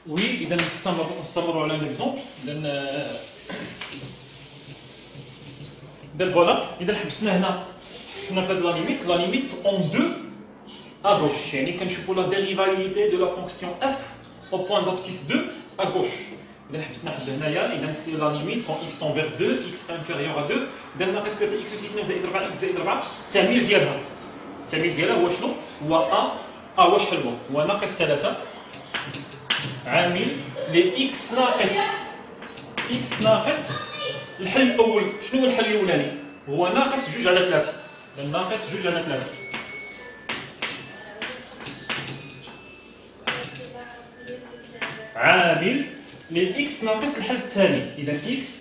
وي اذا نستمروا على ليكزومبل. اذا فوالا، اذا حبسنا هنا، حبسنا في هاد لا ليميت اون دو à gauche. يعني كنشوفوا لا ديريفابيليتي دو لا فونكسيون اف au point d'abscisse 2 à gauche. اذا حبسنا حد هنايا، اذا سي لا ليميت كون اكس تون فيغ 2 اكس انفيريور ا 2، اذا ناقص 3 اكس اس 2 زائد 4 اكس زائد 4. التعميل ديالها هو شنو؟ هو واش حلوه؟ هو ناقص 3 عامل لاكس ناقص الحل الاول. شنو هو الحل الاولاني؟ هو ناقص 2 على 3. اذا ناقص 2 على 3 عامل لإكس ناقص الحل الثاني. إذا إكس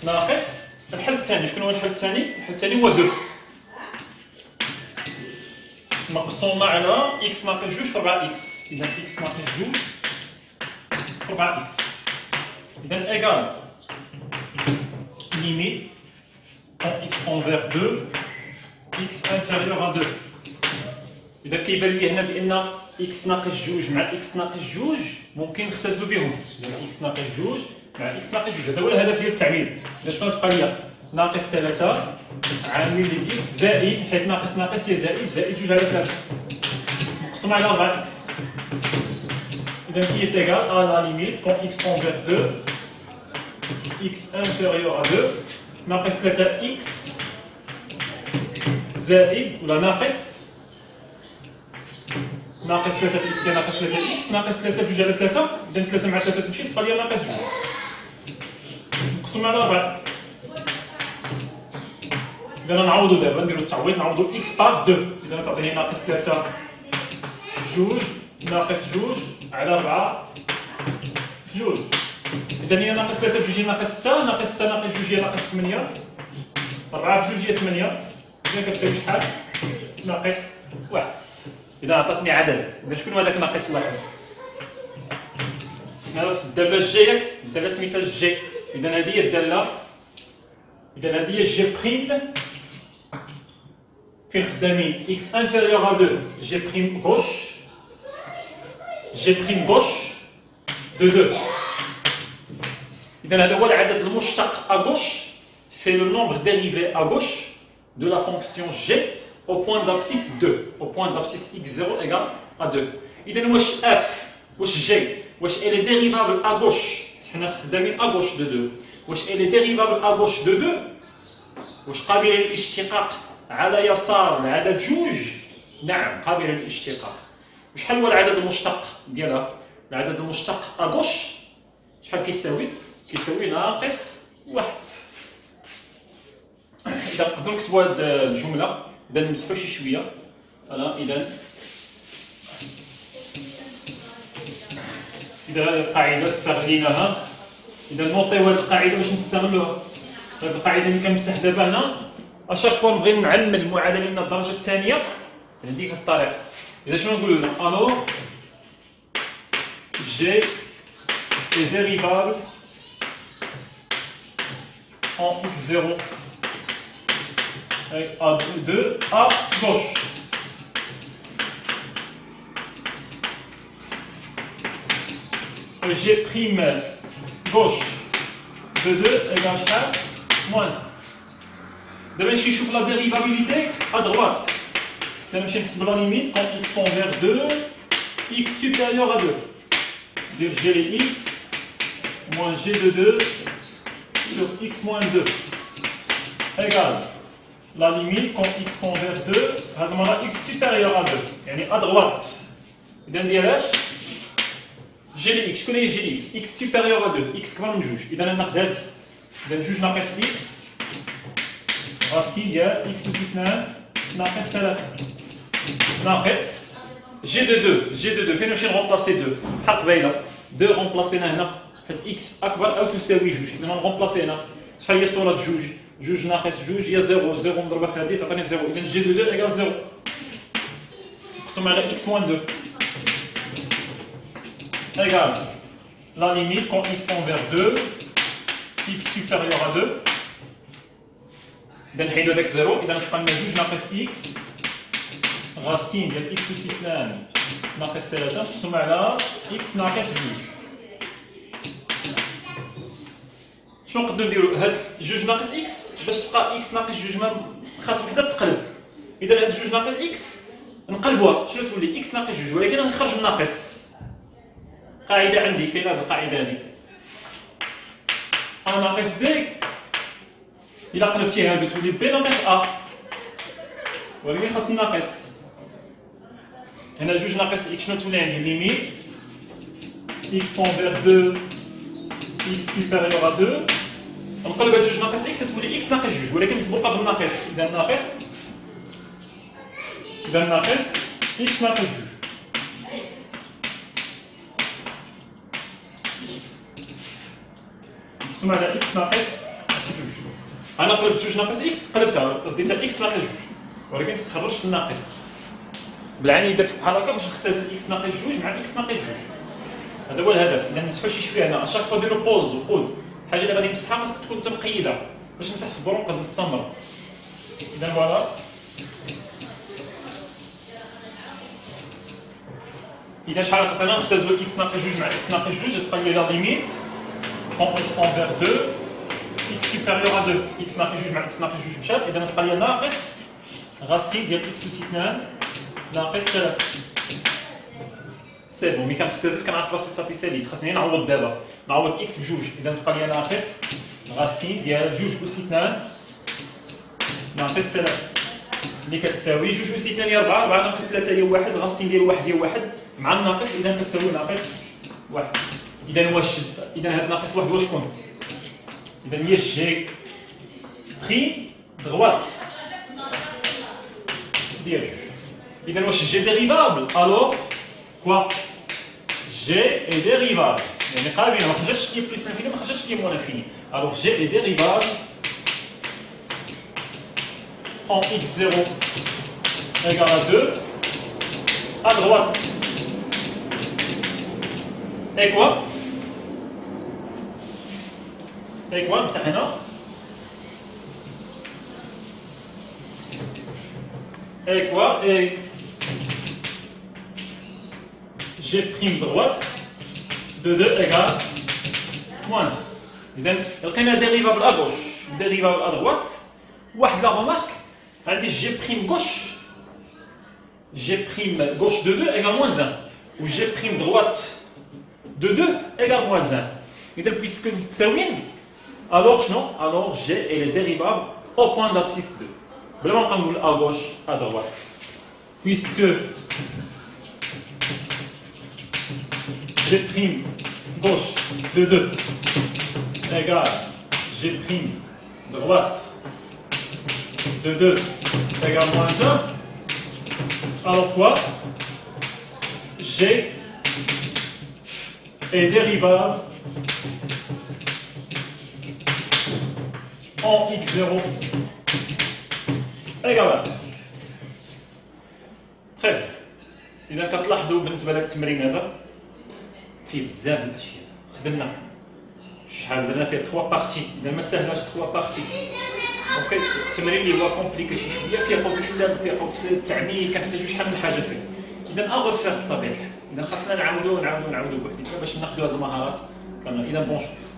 ناقص الحل الثاني. شكون هو الحل الثاني؟ الحل الثاني هو 2 مقسومة على إكس ناقص 2 في 4 إكس. إذا إكس ناقص 2 في 4 إكس. إذا إيكال ليميت كون إكس أنفير 2 إكس انفيريور ا 2. إذا كيبان لي هنا بأن إكس ناقص 2 مع إكس ناقص 2 ممكن نختزلوا بهم. إذا إكس ناقص 2 مع إكس ناقص 2 هذا هو الهدف ديال التعميل. إذا شنو تبقى لي؟ ناقص 3 عامل لإكس زائد، حيت ناقص هي زائد 2 على 3 مقسوم على 4 إكس. إذا هي تيغال à la limite quand إكس envers 2 إكس inférieur à 2 ناقص 3 إكس زائد ولا ناقص 3 اكس ناقص 3 اكس ناقص 3 في 2 على 3. اذا 3 مع 3 تمشي تبقى لي ناقص 2 مقسوم على 4 اكس. اذا نعوضوا دابا نديروا التعويض، نعوضوا اكس باغ 2. اذا تعطيني ناقص 3 في 2 ناقص 2 على 4 في 2. اذا هي ناقص 3 في 2 هي ناقص 6 ناقص 6 ناقص 2 هي ناقص 8 4 في 2 هي 8. اذا كتساوي شحال؟ ناقص 1. إذا عطاتني عدد، إذا شكون هو هذاك ناقص 1؟ في الدالة الجي، الدالة سميتها الجي. إذا هذه هي الدالة، إذا هذه هي جي بريم فين خدامين إكس انفيريور ا 2 جي بريم غوش دو 2. إذا هذا هو العدد المشتق ا غوش، سي لو نومبر ديريفي ا غوش دو لا فونكسيون جي au point d'abscisse 2, au point d'abscisse x0 égale à 2. إذا واش f واش g واش elle est dérivable à gauche، حنا خدامين à gauche de 2، واش elle est dérivable à gauche de 2 واش قابلة للاشتقاق على يسار العدد 2؟ نعم قابلة للاشتقاق. وشحال هو العدد المشتق ديالها؟ العدد المشتق à gauche شحال كيساوي؟ كيساوي ناقص 1. إذا نقدروا نكتبوا هاد الجملة، إذا نمسحو شي شوية. فوالا إذا القاعدة استغليناها، إذا نوطيو هاد القاعدة باش نستغلوها. هاد القاعدة اللي كنمسح دابا هنا أشاك فوا نبغي نعمل المعادلة من الدرجة الثانية بديك الطريقة. إذا شنو نقولو هنا؟ ألوغ جي إي ديريفابل أون إكس زيرو à 2 à gauche. G prime gauche de 2 égale à moins 1. D'abord, je chauffe la dérivabilité à droite. Je fixe la limite quand x tend vers 2, x supérieur à 2. Dire g de x moins g de 2 sur x moins 2 égale la limite quand x tend vers 2 هذا مرة x supérieur à 2 يعني à droite. إذا ندير اش؟ جي دي اكس. شكون هي جي دي اكس؟ x supérieur à 2 x كبر من 2. إذا ناخذ هذه، إذا 2 ناقص x راسين ديال x أس 2 ناقص 3 ناقص جي دو 2 فين نمشي نغومبلاسي 2 بحال قبيله 2 غومبلاسينا هنا حيت x أكبر أو تساوي 2. إذا نغومبلاسي هنا شحال هي الصورة د 2 ناقص 2 هي 0 مضروبة في هذه تعطيني 0. إذا جي دو 2 إيكال 0 مقسوم على x موان 2 إيكال لا ليميت كون x tend vers 2 x supérieur à 2. إذا نحيدو هذاك 0. إذا تبقى لنا 2 ناقص x راسين ديال x أس 2 ناقص 3 مقسوم على x ناقص 2. شنو نقدروا نديروا؟ هاد جوج ناقص اكس باش تبقى اكس ناقص جوج ما خاص وحده تقلب. اذا هاد جوج ناقص اكس نقلبوها شنو تولي؟ اكس ناقص جوج، ولكن غنخرج الناقص. قاعده عندي كاينه هاد القاعده هادي ا ناقص بي، الا قلبتي هادو تولي بي ناقص ا، ولكن خاص الناقص. هنا جوج ناقص اكس شنو تولي عندي؟ ليميت x tend vers 2 x supérieur à 2. نقلب هاد جوج ناقص اكس تولي اكس ناقص جوج، ولكن مسبوقه بالناقص. اذا ناقص اكس ناقص جوج. نقسم على اكس ناقص جوج. انا قلبت جوج ناقص اكس قلبتها رديتها اكس ناقص جوج، ولكن خرجت الناقص. بالعاني درت بحال هكا باش نختزل اكس ناقص جوج مع اكس ناقص جوج. هذا هو الهدف. اذا نمسحوا شي شويه هنا، اشاك فوا ديروا بوز وخذ الحاجه اللي غادي نمسحها خاصك تكون انت مقيده باش نمسح السبرون قد السمر. اذا فوالا اذا شحال عطينا نختزلوا اكس ناقص جوج مع اكس ناقص جوج، تبقى لي لا ليميت كون اكس تون فيغ 2 اكس سوبيريور ا 2 اكس ناقص جوج مع اكس ناقص جوج مشات. اذا تبقى لي ناقص غاسين ديال اكس اس 2 ناقص 3. سي بون ملي كنختزل كنعرف راسي صافي ساليت، خاصني نعوض دابا نعوض اكس بجوج. اذا تبقى لي ناقص غاسين ديال جوج اس 2 ناقص 3 اللي كتساوي جوج اس 2 هي 4، 4 ناقص 3 هي 1، غاسين ديال 1 هي 1 مع الناقص اذا كتساوي ناقص 1. اذا واش اذا هاد ناقص 1 هو شكون؟ اذا هي جي بريم دغوات ديال جوج. اذا واش جي ديريفابل؟ الوغ كوا جي اي ديريفابل، يعني قابلين ما خرجتش لي بليس انفيني ما خرجتش لي مون انفيني. الوغ جي اي ديريفابل en x0 égale à 2 à droite. Et quoi? Et quoi? نمسح هنا. Et quoi? Et g prime droite de 2 égale moins 1. إذا لقينا dérivable à gauche, dérivable à droite. واحد لا remarque. عندي g prime gauche de 2 égale moins 1 ou g prime droite de 2 égale moins 1. إذا puisque متساويين alors شنو؟ alors g elle est dérivable au point d'abscisse 2. بلا ما نبقى نقول à gauche à droite. puisque g prime gauche de 2 égale g prime droite de 2 égale moins 1, alors quoi? G est dérivable en x0 égale à 2. Très bien. إذا كتلاحظوا بالنسبة لهذا التمرين هذا فيه بزاف د الأشياء خدمنا. شحال درنا فيه 3 بارتي، إذا ما سهلاش 3 بارتي. اوكي التمرين اللي هو كومبليكي شي شويه فيه قوت الحساب فيه قوت التعميم كنحتاجو شحال من حاجه فيه. اذا اغفر بطبيعه الحال. اذا خاصنا نعاودو بوحدنا باش ناخذوا هذه المهارات كامله. اذا بون شونس.